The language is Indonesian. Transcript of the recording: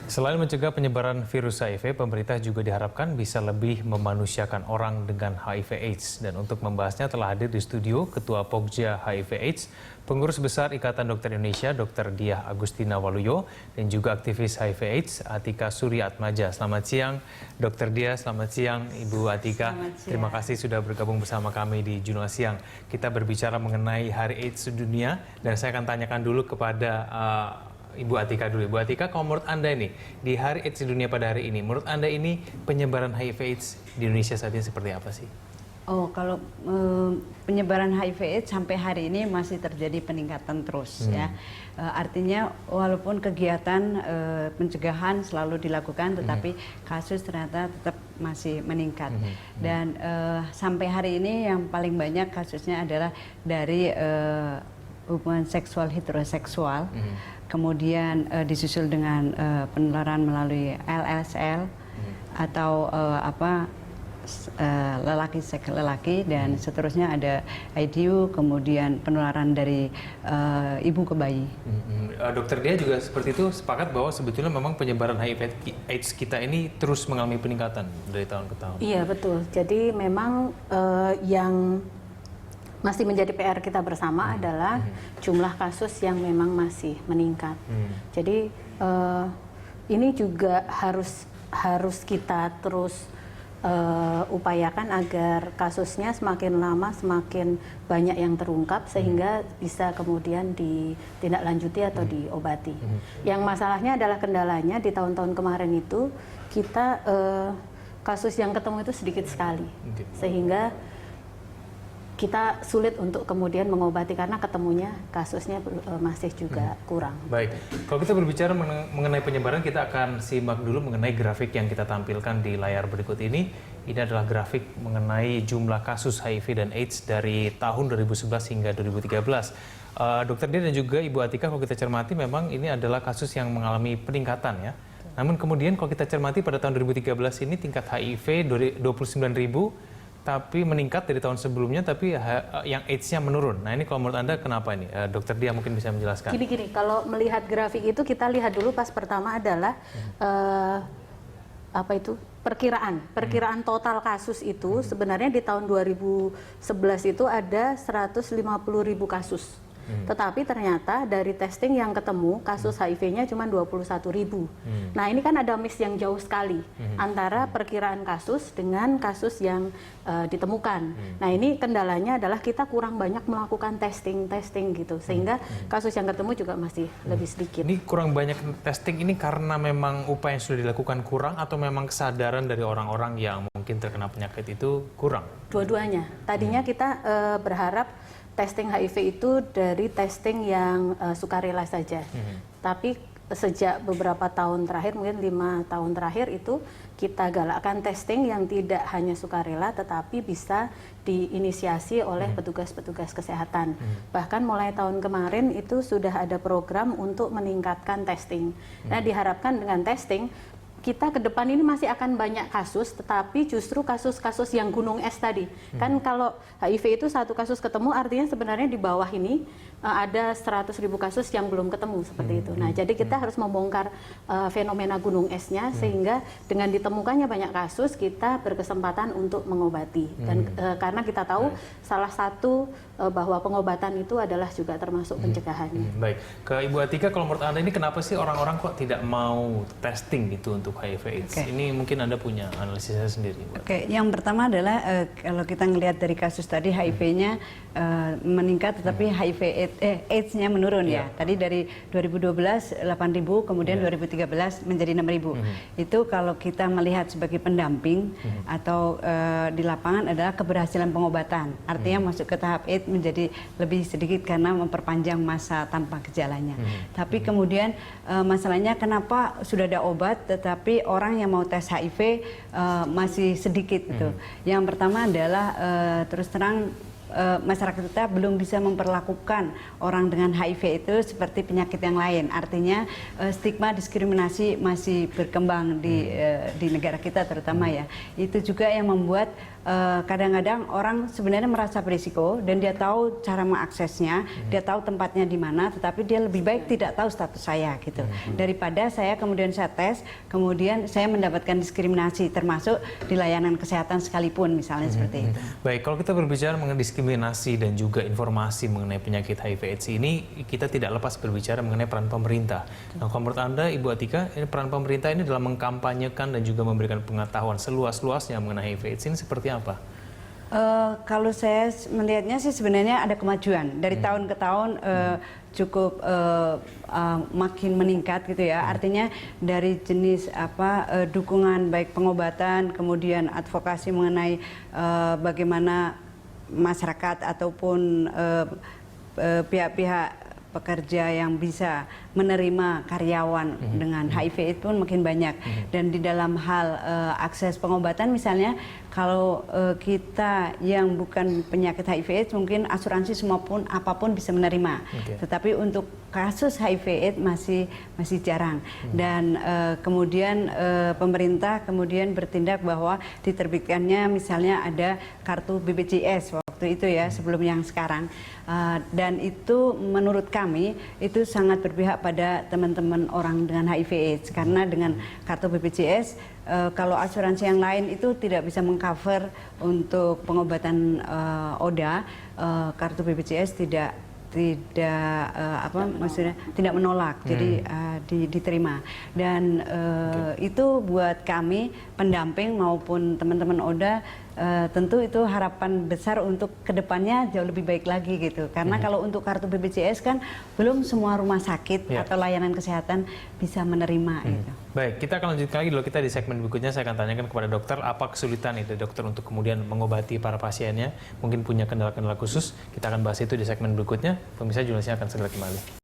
Selain mencegah penyebaran virus HIV, pemerintah juga diharapkan bisa lebih memanusiakan orang dengan HIV/AIDS. Dan untuk membahasnya telah hadir di studio Ketua Pokja HIV/AIDS, Pengurus Besar Ikatan Dokter Indonesia, Dr. Diah Agustina Waluyo, dan juga aktivis HIV/AIDS Atika Surya Atmaja. Selamat siang, Dr. Diah. Selamat siang, Ibu Atika. Terima kasih sudah bergabung bersama kami di Jurnal Siang. Kita berbicara mengenai Hari AIDS Sedunia, dan saya akan tanyakan dulu kepada Ibu Atika dulu. Ibu Atika, kalau menurut Anda ini, di Hari AIDS Sedunia pada hari ini, menurut Anda ini penyebaran HIV/AIDS di Indonesia saat ini seperti apa sih? Oh, kalau penyebaran HIV/AIDS sampai hari ini masih terjadi peningkatan terus ya. Artinya walaupun kegiatan pencegahan selalu dilakukan, tetapi kasus ternyata tetap masih meningkat. Dan sampai hari ini yang paling banyak kasusnya adalah dari hubungan seksual heteroseksual, kemudian disusul dengan penularan melalui LSL atau lelaki seks lelaki, dan seterusnya ada IDU, kemudian penularan dari ibu ke bayi. Dokter Dia juga seperti itu sepakat bahwa sebetulnya memang penyebaran HIV/AIDS kita ini terus mengalami peningkatan dari tahun ke tahun. Iya betul. Jadi memang yang masih menjadi PR kita bersama adalah jumlah kasus yang memang masih meningkat. Jadi ini juga harus kita terus upayakan agar kasusnya semakin lama semakin banyak yang terungkap sehingga bisa kemudian ditindaklanjuti atau diobati. Yang masalahnya adalah kendalanya di tahun-tahun kemarin itu kita kasus yang ketemu itu sedikit sekali, sehingga kita sulit untuk kemudian mengobati karena ketemunya kasusnya masih juga kurang. Baik, kalau kita berbicara mengenai penyebaran, kita akan simak dulu mengenai grafik yang kita tampilkan di layar berikut ini. Ini adalah grafik mengenai jumlah kasus HIV dan AIDS dari tahun 2011 hingga 2013. Dokter Dia dan juga Ibu Atika, kalau kita cermati memang ini adalah kasus yang mengalami peningkatan ya. Namun kemudian kalau kita cermati pada tahun 2013 ini tingkat HIV 29.000, tapi meningkat dari tahun sebelumnya, tapi yang AIDS-nya menurun. Nah ini kalau menurut Anda kenapa ini? Dokter Dia mungkin bisa menjelaskan. Gini, kalau melihat grafik itu kita lihat dulu pas pertama adalah perkiraan total kasus itu sebenarnya di tahun 2011 itu ada 150.000 kasus. Tetapi ternyata dari testing yang ketemu kasus HIV-nya cuma 21.000. Nah ini kan ada miss yang jauh sekali antara perkiraan kasus dengan kasus yang ditemukan. Nah ini kendalanya adalah kita kurang banyak melakukan testing gitu, sehingga kasus yang ketemu juga masih lebih sedikit. Ini kurang banyak testing ini karena memang upaya yang sudah dilakukan kurang atau memang kesadaran dari orang-orang yang mungkin terkena penyakit itu kurang? Dua-duanya. Tadinya kita berharap testing HIV itu dari testing yang sukarela saja. Tapi sejak beberapa tahun terakhir, mungkin 5 tahun terakhir itu kita galakkan testing yang tidak hanya sukarela tetapi bisa diinisiasi oleh petugas-petugas kesehatan. Bahkan mulai tahun kemarin itu sudah ada program untuk meningkatkan testing. Nah diharapkan dengan testing kita ke depan ini masih akan banyak kasus, tetapi justru kasus-kasus yang gunung es tadi. Kan kalau HIV itu satu kasus ketemu, artinya sebenarnya di bawah ini ada 100.000 kasus yang belum ketemu seperti itu. Nah, jadi kita harus membongkar fenomena gunung esnya, sehingga dengan ditemukannya banyak kasus, kita berkesempatan untuk mengobati. Dan karena kita tahu salah satu bahwa pengobatan itu adalah juga termasuk pencegahannya. Baik, ke Ibu Atika, kalau menurut Anda ini kenapa sih orang-orang kok tidak mau testing gitu untuk HIV/AIDS? Ini mungkin Anda punya analisisnya sendiri. Yang pertama adalah kalau kita ngelihat dari kasus tadi HIV-nya meningkat, tetapi AIDS-nya menurun ya. Tadi dari 2012 8.000, kemudian 2013 menjadi 6.000. Itu kalau kita melihat sebagai pendamping atau di lapangan adalah keberhasilan pengobatan. Artinya masuk ke tahap AIDS menjadi lebih sedikit karena memperpanjang masa tanpa gejalanya. Tapi kemudian masalahnya kenapa sudah ada obat tetapi orang yang mau tes HIV masih sedikit gitu. Yang pertama adalah terus terang masyarakat kita belum bisa memperlakukan orang dengan HIV itu seperti penyakit yang lain. Artinya stigma diskriminasi masih berkembang di negara kita terutama ya. Itu juga yang membuat kadang-kadang orang sebenarnya merasa berisiko dan dia tahu cara mengaksesnya, dia tahu tempatnya di mana, tetapi dia lebih baik tidak tahu status saya gitu. Daripada saya kemudian saya tes, kemudian saya mendapatkan diskriminasi termasuk di layanan kesehatan sekalipun misalnya seperti itu. Baik, kalau kita berbicara mengenai diskriminasi dan juga informasi mengenai penyakit HIV/AIDS ini, kita tidak lepas berbicara mengenai peran pemerintah. Nah, kalau menurut Anda, Ibu Atika, ini peran pemerintah ini dalam mengkampanyekan dan juga memberikan pengetahuan seluas-luasnya mengenai HIV/AIDS ini seperti apa? Kalau saya melihatnya sih sebenarnya ada kemajuan dari tahun ke tahun, cukup makin meningkat gitu ya. Artinya dari jenis dukungan baik pengobatan, kemudian advokasi mengenai bagaimana masyarakat ataupun pihak-pihak pekerja yang bisa menerima karyawan dengan HIV itu pun makin banyak. Dan di dalam hal akses pengobatan misalnya, kalau kita yang bukan penyakit HIV/AIDS mungkin asuransi semapun apapun bisa menerima. Tetapi untuk kasus HIV/AIDS masih jarang. Dan kemudian pemerintah kemudian bertindak bahwa diterbitkannya misalnya ada kartu BPJS waktu itu ya, sebelum yang sekarang. Dan itu menurut kami itu sangat berpihak pada teman-teman orang dengan HIV/AIDS, karena dengan kartu BPJS kalau asuransi yang lain itu tidak bisa mengcover untuk pengobatan ODA, kartu BPJS maksudnya tidak menolak, jadi diterima. Dan itu buat kami pendamping maupun teman-teman ODA, tentu itu harapan besar untuk kedepannya jauh lebih baik lagi gitu. Karena kalau untuk kartu BPJS kan belum semua rumah sakit atau layanan kesehatan bisa menerima itu. Baik, kita akan lanjutkan lagi dulu. Kita di segmen berikutnya saya akan tanyakan kepada dokter apa kesulitan itu dokter untuk kemudian mengobati para pasiennya, mungkin punya kendala-kendala khusus. Kita akan bahas itu di segmen berikutnya. Pemirsa, jurnalisnya akan segera kembali.